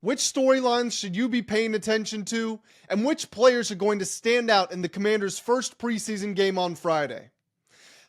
Which storylines should you be paying attention to? And which players are going to stand out in the Commanders' first preseason game on Friday?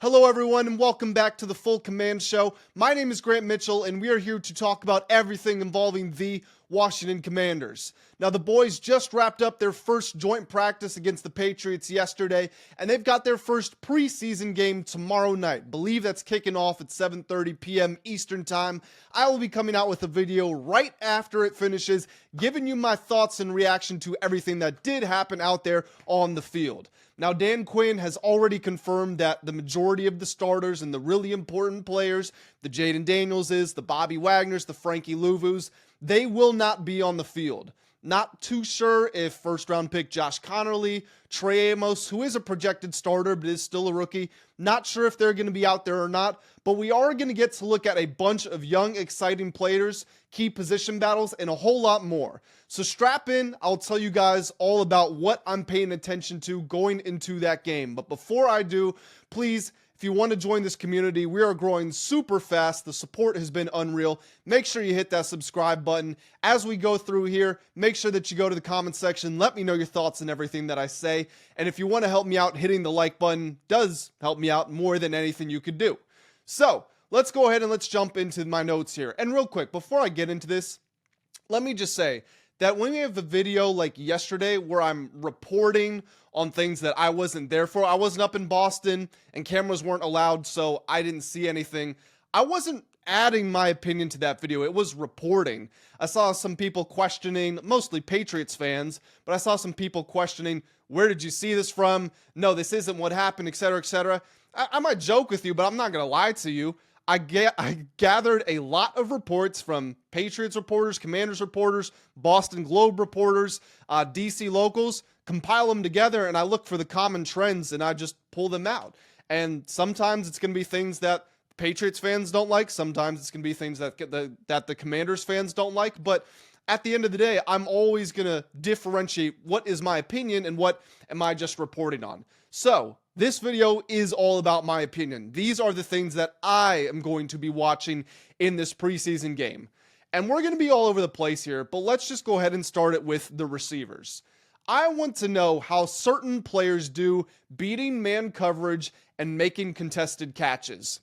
Hello everyone and welcome back to the Full Command Show. My name is Grant Mitchell and we are here to talk about everything involving the Washington Commanders. Now the boys just wrapped up their first joint practice against the Patriots yesterday and they've got their first preseason game tomorrow night. Believe that's kicking off at 7:30 p.m. Eastern Time. I will be coming out with a video right after it finishes, giving you my thoughts and reaction to everything that did happen out there on the field. Now, Dan Quinn has already confirmed that the majority of the starters and the really important players, the Jaden Danielses, the Bobby Wagners, the Frankie Louvu's, they will not be on the field. Not too sure if first-round pick Josh Conerly, Trey Amos, who is a projected starter but is still a rookie, not sure if they're going to be out there or not, but we are going to get to look at a bunch of young, exciting players, key position battles, and a whole lot more. So strap in, I'll tell you guys all about what I'm paying attention to going into that game. But before I do, please, if you want to join this community, we are growing super fast. The support has been unreal. Make sure you hit that subscribe button. As we go through here, make sure that you go to the comment section. Let me know your thoughts and everything that I say. And if you want to help me out, hitting the like button does help me out more than anything you could do. So let's go ahead and let's jump into my notes here. And real quick, before I get into this, let me just say that when we have a video like yesterday where I'm reporting on things that I wasn't there for, I wasn't up in Boston and cameras weren't allowed, so I didn't see anything. I wasn't adding my opinion to that video. It was reporting. I saw some people questioning, mostly Patriots fans, but I saw some people questioning, where did you see this from? No, this isn't what happened, etc., etc. I might joke with you, but I'm not going to lie to you. I gathered a lot of reports from Patriots reporters, Commanders reporters, Boston Globe reporters, DC locals, compile them together, and I look for the common trends, and I just pull them out. And sometimes it's going to be things that Patriots fans don't like. Sometimes it's going to be things that the Commanders fans don't like. But at the end of the day, I'm always going to differentiate what is my opinion and what am I just reporting on. So this video is all about my opinion. These are the things that I am going to be watching in this preseason game. And we're going to be all over the place here, but let's just go ahead and start it with the receivers. I want to know how certain players do beating man coverage and making contested catches.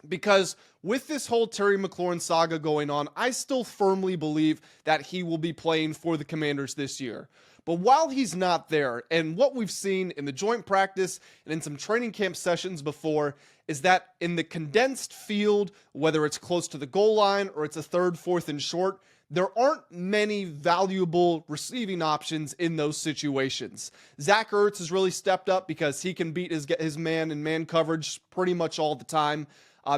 Because with this whole Terry McLaurin saga going on, I still firmly believe that he will be playing for the Commanders this year. But while he's not there, and what we've seen in the joint practice and in some training camp sessions before, is that in the condensed field, whether it's close to the goal line or it's a third, fourth, and short, there aren't many valuable receiving options in those situations. Zach Ertz has really stepped up because he can beat his man in man coverage pretty much all the time.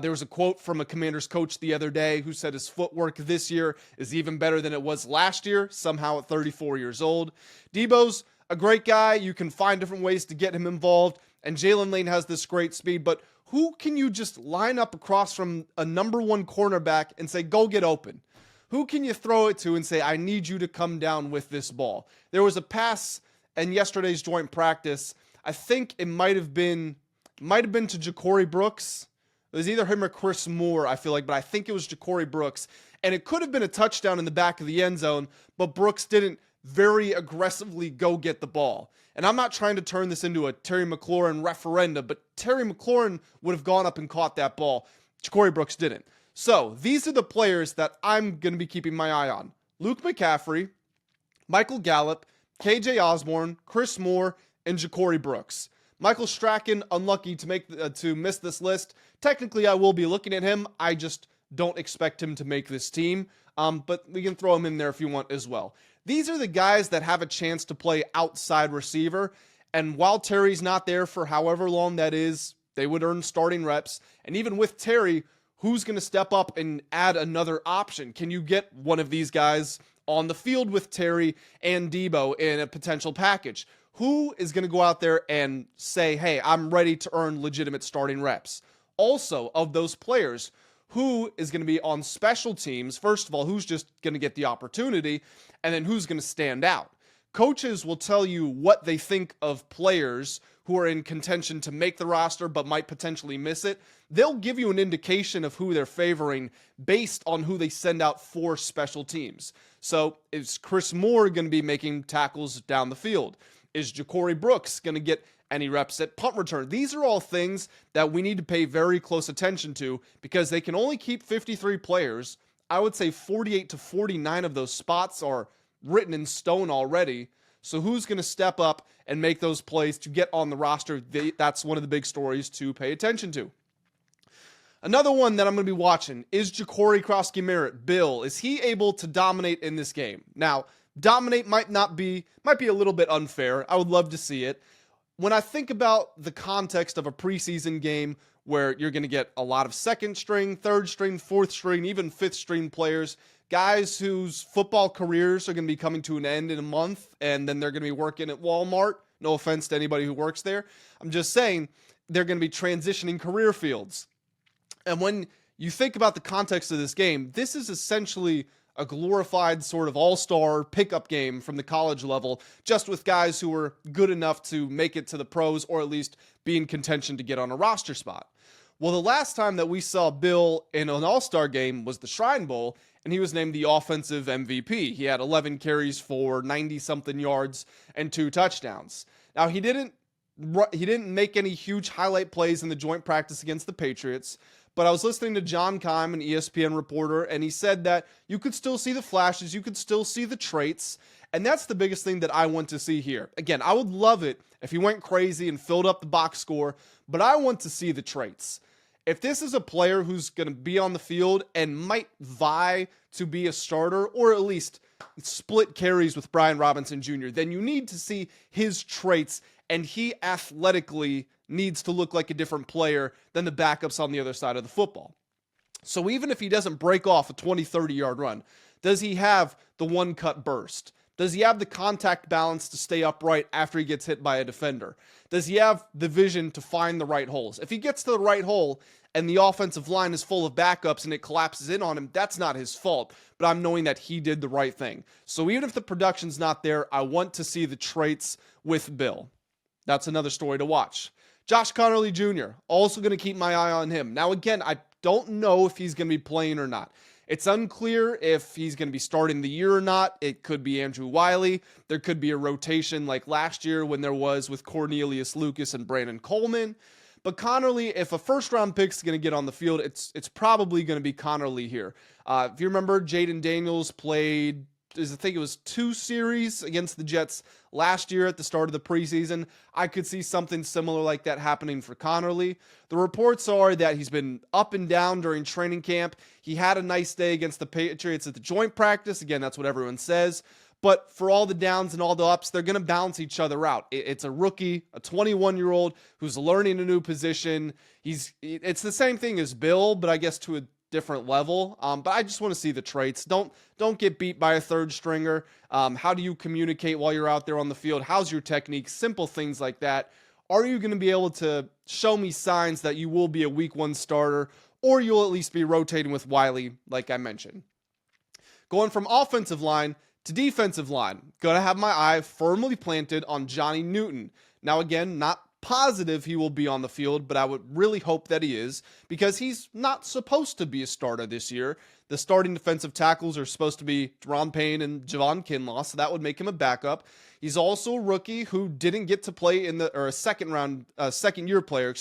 There was a quote from a Commanders coach the other day who said his footwork this year is even better than it was last year, somehow at 34 years old. Debo's a great guy. You can find different ways to get him involved. And Jalen Lane has this great speed. But who can you just line up across from a number one cornerback and say, go get open? Who can you throw it to and say, I need you to come down with this ball? There was a pass in yesterday's joint practice. I think it might have been to Jacory Brooks. It was either him or Chris Moore, I feel like, but I think it was Jacory Brooks. And it could have been a touchdown in the back of the end zone, but Brooks didn't very aggressively go get the ball. And I'm not trying to turn this into a Terry McLaurin referenda, but Terry McLaurin would have gone up and caught that ball. Jacory Brooks didn't. So these are the players that I'm going to be keeping my eye on. Luke McCaffrey, Michael Gallup, KJ Osborn, Chris Moore, and Jacory Brooks. Michael Strachan, unlucky to miss this list. Technically, I will be looking at him. I just don't expect him to make this team. But we can throw him in there if you want as well. These are the guys that have a chance to play outside receiver. And while Terry's not there for however long that is, they would earn starting reps. And even with Terry, who's going to step up and add another option? Can you get one of these guys on the field with Terry and Debo in a potential package? Who is going to go out there and say, hey, I'm ready to earn legitimate starting reps? Also, of those players, who is going to be on special teams? First of all, who's just going to get the opportunity? And then who's going to stand out? Coaches will tell you what they think of players who are in contention to make the roster but might potentially miss it, they'll give you an indication of who they're favoring based on who they send out for special teams. So is Chris Moore going to be making tackles down the field? Is Jacory Brooks going to get any reps at punt return? These are all things that we need to pay very close attention to because they can only keep 53 players. I would say 48 to 49 of those spots are written in stone already. So who's going to step up and make those plays to get on the roster? That's one of the big stories to pay attention to. Another one that I'm going to be watching is Jacory Croskey-Merritt. Bill, is he able to dominate in this game? Now, dominate might be a little bit unfair. I would love to see it. When I think about the context of a preseason game where you're going to get a lot of second string, third string, fourth string, even fifth string players, guys whose football careers are going to be coming to an end in a month, and then they're going to be working at Walmart. No offense to anybody who works there. I'm just saying they're going to be transitioning career fields. And when you think about the context of this game, this is essentially a glorified sort of all-star pickup game from the college level, just with guys who were good enough to make it to the pros or at least be in contention to get on a roster spot. Well, the last time that we saw Bill in an all-star game was the Shrine Bowl, and he was named the offensive MVP. He had 11 carries for 90-something yards and 2 touchdowns. Now, he didn't make any huge highlight plays in the joint practice against the Patriots, but I was listening to John Keim, an ESPN reporter, and he said that you could still see the flashes, you could still see the traits, and that's the biggest thing that I want to see here. Again, I would love it if he went crazy and filled up the box score, but I want to see the traits. If this is a player who's going to be on the field and might vie to be a starter or at least split carries with Brian Robinson Jr., then you need to see his traits, and he athletically needs to look like a different player than the backups on the other side of the football. So even if he doesn't break off a 20, 30-yard run, does he have the one-cut burst? Does he have the contact balance to stay upright after he gets hit by a defender? Does he have the vision to find the right holes? If he gets to the right hole and the offensive line is full of backups and it collapses in on him, that's not his fault, but I'm knowing that he did the right thing. So even if the production's not there, I want to see the traits with Bill. That's another story to watch. Josh Conerly Jr., also going to keep my eye on him. Now, again, I don't know if he's going to be playing or not. It's unclear if he's going to be starting the year or not. It could be Andrew Wiley. There could be a rotation like last year when there was with Cornelius Lucas and Brandon Coleman. But Conerly, if a first-round pick is going to get on the field, it's probably going to be Conerly here. If you remember, Jaden Daniels played, I think it was 2 series against the Jets last year at the start of the preseason. I could see something similar like that happening for Conerly. The reports are that he's been up and down during training camp. He had a nice day against the Patriots at the joint practice. Again, that's what everyone says. But for all the downs and all the ups, they're going to balance each other out. It's a rookie, a 21-year-old who's learning a new position. It's the same thing as Bill, but I guess to a different level. But I just want to see the traits. Don't get beat by a third stringer. How do you communicate while you're out there on the field? How's your technique? Simple things like that. Are you going to be able to show me signs that you will be a week 1 starter, or you'll at least be rotating with Wiley, like I mentioned? Going from offensive line to defensive line, gonna have my eye firmly planted on Johnny Newton. Now again, not positive he will be on the field, but I would really hope that he is, because he's not supposed to be a starter this year. The starting defensive tackles are supposed to be Deron Payne and Javon Kinlaw, so that would make him a backup. He's also a rookie who didn't get to play a second year player,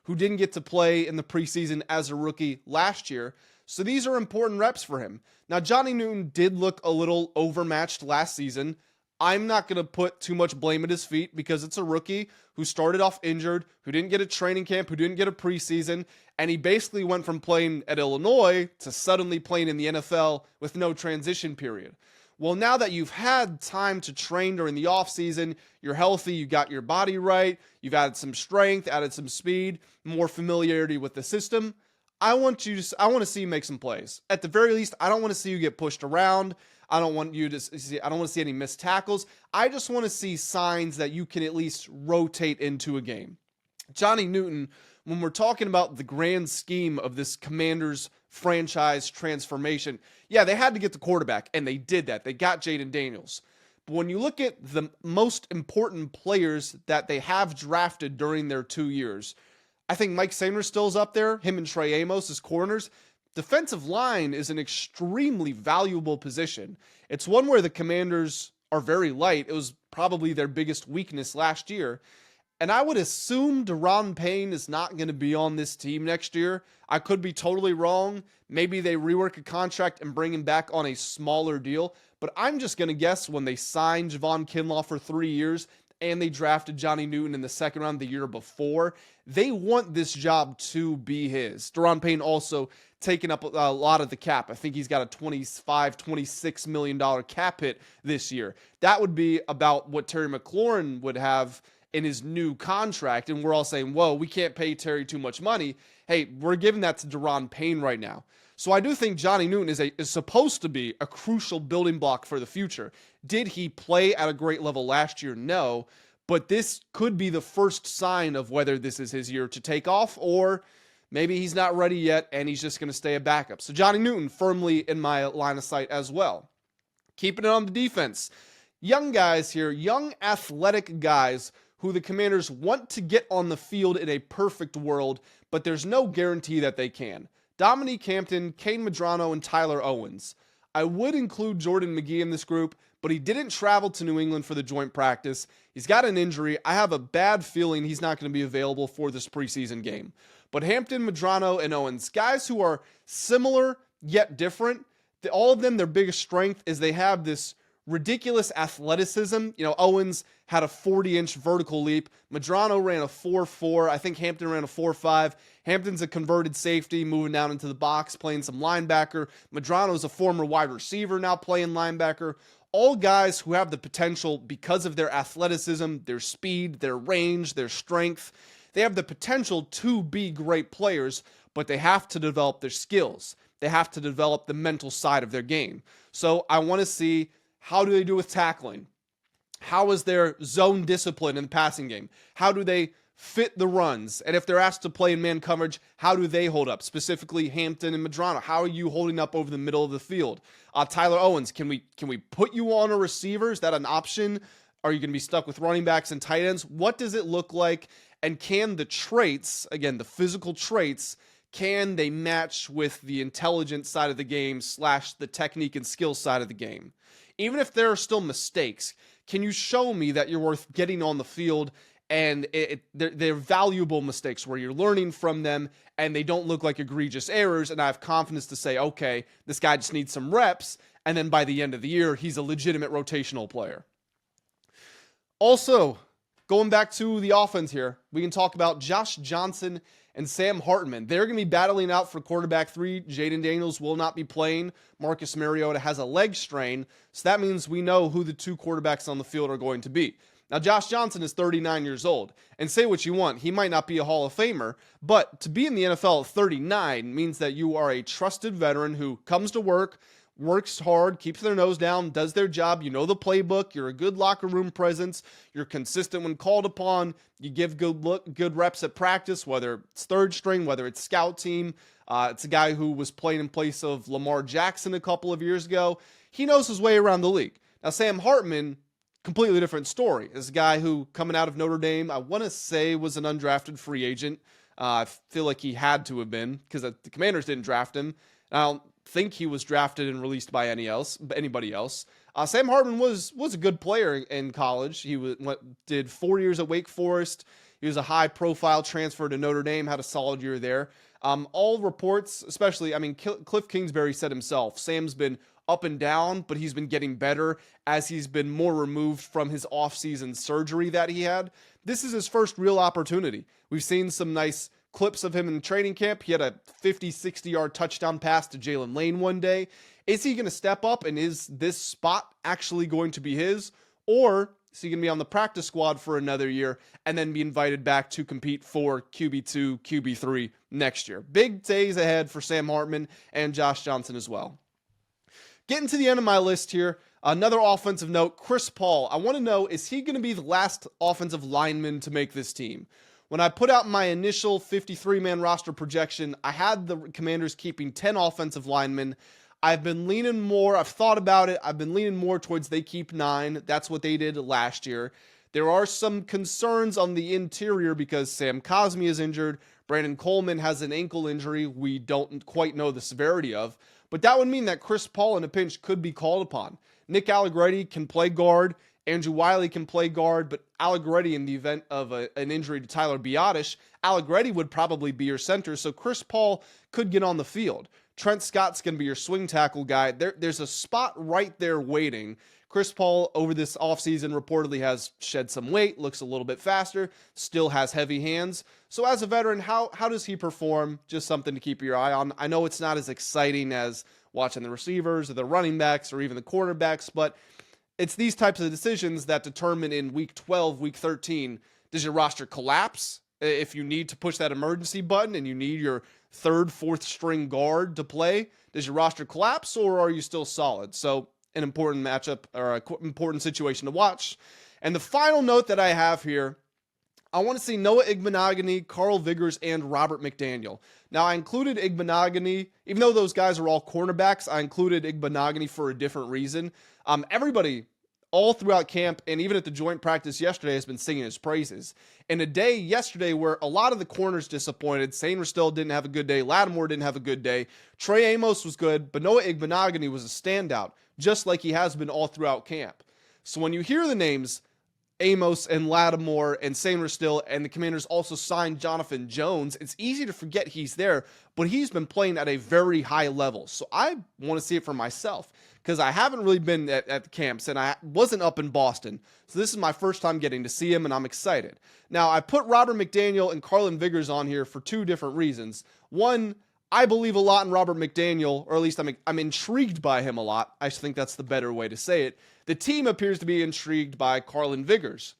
who didn't get to play in the preseason as a rookie last year. So these are important reps for him. Now, Johnny Newton did look a little overmatched last season. I'm not going to put too much blame at his feet because it's a rookie who started off injured, who didn't get a training camp, who didn't get a preseason, and he basically went from playing at Illinois to suddenly playing in the NFL with no transition period. Well, now that you've had time to train during the offseason, you're healthy, you got your body right, you've added some strength, added some speed, more familiarity with the system, I want to see you make some plays. At the very least, I don't want to see you get pushed around. I don't want to see any missed tackles. I just want to see signs that you can at least rotate into a game. Johnny Newton, when we're talking about the grand scheme of this Commanders franchise transformation, yeah, they had to get the quarterback, and they did that. They got Jaden Daniels. But when you look at the most important players that they have drafted during their 2 years, I think Mike Sanders still is up there, him and Trey Amos as corners. Defensive line is an extremely valuable position. It's one where the Commanders are very light. It was probably their biggest weakness last year. And I would assume Daron Payne is not going to be on this team next year. I could be totally wrong. Maybe they rework a contract and bring him back on a smaller deal. But I'm just going to guess when they signed Javon Kinlaw for 3 years and they drafted Johnny Newton in the second round the year before, they want this job to be his. Daron Payne also taking up a lot of the cap. I think he's got a $26 million cap hit this year. That would be about what Terry McLaurin would have in his new contract, and we're all saying, whoa, we can't pay Terry too much money. Hey, we're giving that to Daron Payne right now. So I do think Johnny Newton is supposed to be a crucial building block for the future. Did he play at a great level last year? No, but this could be the first sign of whether this is his year to take off, or maybe he's not ready yet and he's just going to stay a backup. So Johnny Newton firmly in my line of sight as well. Keeping it on the defense. Young guys here, young athletic guys who the Commanders want to get on the field in a perfect world, but there's no guarantee that they can. Dominique Hampton, Kane Medrano, and Tyler Owens. I would include Jordan McGee in this group, but he didn't travel to New England for the joint practice. He's got an injury. I have a bad feeling he's not going to be available for this preseason game. But Hampton, Medrano, and Owens, guys who are similar yet different, all of them, their biggest strength is they have this ridiculous athleticism. You know, Owens had a 40-inch vertical leap. Medrano ran a 4.4. I think Hampton ran a 4.5. Hampton's a converted safety, moving down into the box, playing some linebacker. Medrano's a former wide receiver, now playing linebacker. All guys who have the potential, because of their athleticism, their speed, their range, their strength, they have the potential to be great players, but they have to develop their skills. They have to develop the mental side of their game. So I want to see, how do they do with tackling? How is their zone discipline in the passing game? How do they fit the runs? And if they're asked to play in man coverage, how do they hold up? Specifically, Hampton and Medrano. How are you holding up over the middle of the field? Tyler Owens, can we put you on a receiver? Is that an option? Are you going to be stuck with running backs and tight ends? What does it look like? And can the traits, again, the physical traits, can they match with the intelligence side of the game / the technique and skill side of the game? Even if there are still mistakes, can you show me that you're worth getting on the field and they're valuable mistakes where you're learning from them and they don't look like egregious errors, and I have confidence to say, okay, this guy just needs some reps, and then by the end of the year, he's a legitimate rotational player. Also, going back to the offense here, we can talk about Josh Johnson and Sam Hartman. They're going to be battling out for quarterback 3. Jaden Daniels will not be playing. Marcus Mariota has a leg strain, so that means we know who the 2 quarterbacks on the field are going to be. Now, Josh Johnson is 39 years old, and say what you want, he might not be a Hall of Famer, but to be in the NFL at 39 means that you are a trusted veteran who comes to work, works hard, keeps their nose down, does their job. You know the playbook. You're a good locker room presence. You're consistent when called upon. You give good reps at practice, whether it's third string, whether it's scout team. It's a guy who was playing in place of Lamar Jackson a couple of years ago. He knows his way around the league. Now, Sam Hartman, completely different story. This guy who, coming out of Notre Dame, I want to say was an undrafted free agent. I feel like he had to have been because the Commanders didn't draft him. I don't think he was drafted and released by anybody else. Sam Hartman was a good player in college. He did 4 years at Wake Forest. He was a high-profile transfer to Notre Dame, had a solid year there. All reports, especially, Cliff Kingsbury said himself, Sam's been up and down, but he's been getting better as he's been more removed from his off-season surgery that he had. This is his first real opportunity. We've seen some nice clips of him in training camp. He had a 50, 60-yard touchdown pass to Jalen Lane one day. Is he going to step up, and is this spot actually going to be his? Or is he going to be on the practice squad for another year and then be invited back to compete for QB2, QB3 next year? Big days ahead for Sam Hartman and Josh Johnson as well. Getting to the end of my list here, another offensive note, Chris Paul. I want to know, is he going to be the last offensive lineman to make this team? When I put out my initial 53-man roster projection, I had the Commanders keeping 10 offensive linemen. I've been leaning more. I've thought about it. I've been leaning more towards they keep 9. That's what they did last year. There are some concerns on the interior because Sam Cosmi is injured. Brandon Coleman has an ankle injury we don't quite know the severity of. But that would mean that Chris Paul in a pinch could be called upon. Nick Allegretti can play guard. Andrew Wiley can play guard. But Allegretti, in the event of an injury to Tyler Biotish, Allegretti would probably be your center. So Chris Paul could get on the field. Trent Scott's going to be your swing tackle guy. There's a spot right there waiting. Chris Paul, over this offseason, reportedly has shed some weight, looks a little bit faster, still has heavy hands. So as a veteran, how does he perform? Just something to keep your eye on. I know it's not as exciting as watching the receivers or the running backs or even the quarterbacks, but it's these types of decisions that determine in week 12, week 13, does your roster collapse? If you need to push that emergency button and you need your third, fourth string guard to play, does your roster collapse or are you still solid? So an important matchup or an important situation to watch. And the final note that I have here, I want to see Noah Igbenogany, Carl Viggers, and Robert McDaniel. Now, I included Igbenogany, even though those guys are all cornerbacks, I included Igbenogany for a different reason. Everybody all throughout camp and even at the joint practice yesterday has been singing his praises. In a day yesterday where a lot of the corners disappointed, Sainer still didn't have a good day, Lattimore didn't have a good day, Trey Amos was good, but Noah Igbenogany was a standout, just like he has been all throughout camp. So when you hear the names Amos and Lattimore and Sainer still, and the Commanders also signed Jonathan Jones, it's easy to forget he's there, but he's been playing at a very high level. So I want to see it for myself because I haven't really been at the camps and I wasn't up in Boston. So this is my first time getting to see him and I'm excited. Now I put Robert McDaniel and Carlin Viggers on here for 2 different reasons. One, I believe a lot in Robert McDaniel, or at least I'm intrigued by him a lot. I think that's the better way to say it. The team appears to be intrigued by Carlin Viggers.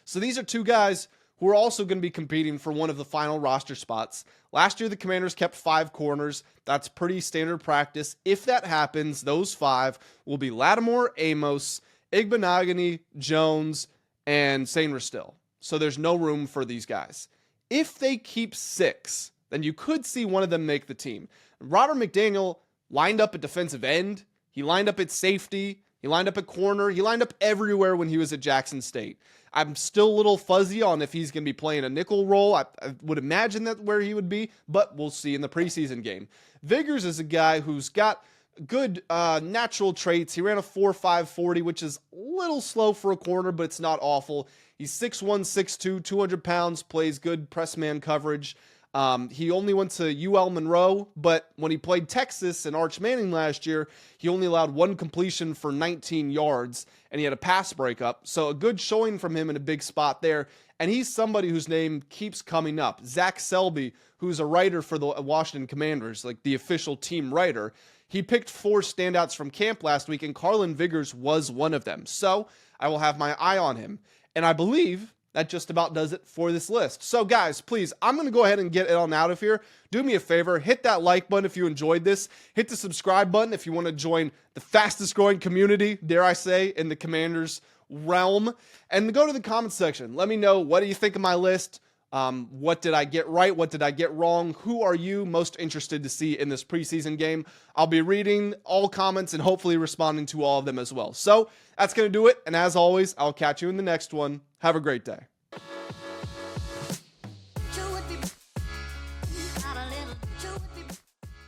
So these are 2 guys who are also going to be competing for one of the final roster spots. Last year, the Commanders kept 5 corners. That's pretty standard practice. If that happens, those 5 will be Lattimore, Amos, Igbenogany, Jones, and Sainer still. So there's no room for these guys. If they keep 6, then you could see one of them make the team. Robert McDaniel lined up at defensive end. He lined up at safety. He lined up at corner. He lined up everywhere when he was at Jackson State. I'm still a little fuzzy on if he's going to be playing a nickel role. I would imagine that's where he would be, but we'll see in the preseason game. Viggers is a guy who's got good natural traits. He ran a 4.5 40, which is a little slow for a corner, but it's not awful. He's 6'1", 6'2", 200 pounds, plays good press man coverage. He only went to UL Monroe, but when he played Texas and Arch Manning last year, he only allowed 1 completion for 19 yards, and he had a pass breakup. So a good showing from him in a big spot there. And he's somebody whose name keeps coming up. Zach Selby, who's a writer for the Washington Commanders, like the official team writer. He picked 4 standouts from camp last week, and Carlin Viggers was one of them. So I will have my eye on him. And I believe that just about does it for this list. So guys, please, I'm going to go ahead and get it on out of here. Do me a favor, hit that like button if you enjoyed this. Hit the subscribe button if you want to join the fastest growing community, dare I say, in the Commanders realm. And go to the comment section. Let me know, what do you think of my list? What did I get right? What did I get wrong? Who are you most interested to see in this preseason game? I'll be reading all comments and hopefully responding to all of them as well. So that's going to do it. And as always, I'll catch you in the next one. Have a great day.